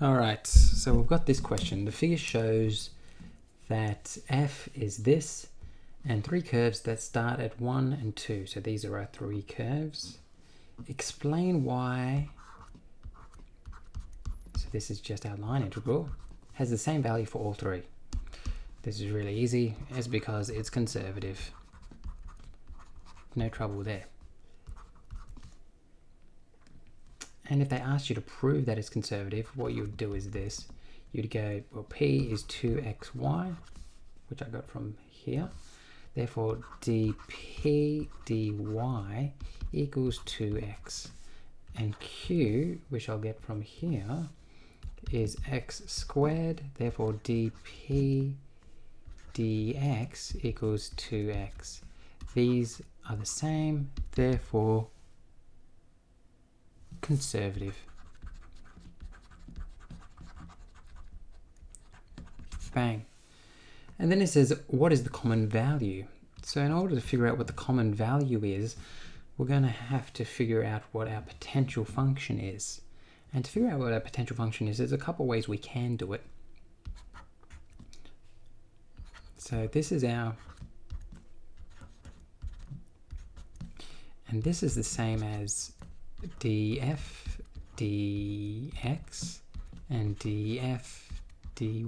All right, so we've got this question. The figure shows that f is this and three curves that start at 1 and 2. So these are our three curves. Explain why, so this is just our line integral, has the same value for all three. This is really easy. It's because it's conservative. No trouble there. And if they asked you to prove that it's conservative, what you would do is this. You'd go, well, p is 2xy, which I got from here. Therefore, dp dy equals 2x. And q, which I'll get from here, is x squared. Therefore, dp dx equals 2x. These are the same, therefore conservative. Bang. And then it says, what is the common value? So in order to figure out what the common value is, we're going to have to figure out what our potential function is. And to figure out what our potential function is, there's a couple ways we can do it. So this is our, and this is the same as df dx and df dy.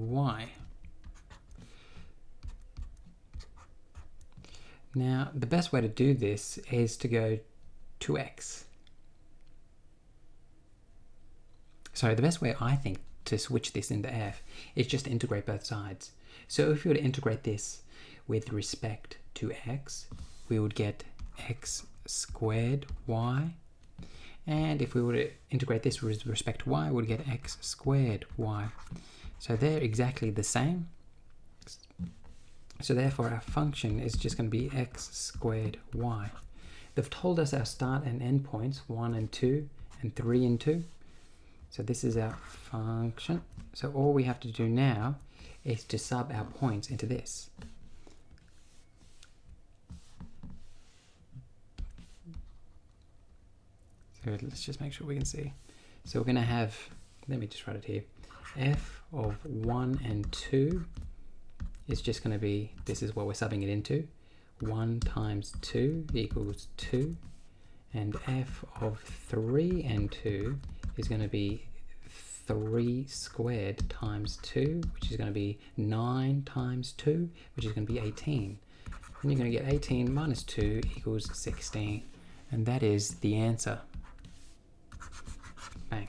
Now, the best way to do this is to go 2x. So the best way I think to switch this into f is just to integrate both sides. So if we were to integrate this with respect to x, we would get x squared y. And if we were to integrate this with respect to y, we would get x squared y. So they're exactly the same. So therefore our function is just going to be x squared y. They've told us our start and end points, 1 and 2 and 3 and 2. So this is our function. So all we have to do now is to sub our points into this. So let's just make sure we can see. So we're going to have, let me just write it here, f of 1 and 2 is just going to be, this is what we're subbing it into, 1 times 2 equals 2, and f of 3 and 2 is going to be 3 squared times 2, which is going to be 9 times 2, which is going to be 18. And you're going to get 18 minus 2 equals 16, and that is the answer. Bang.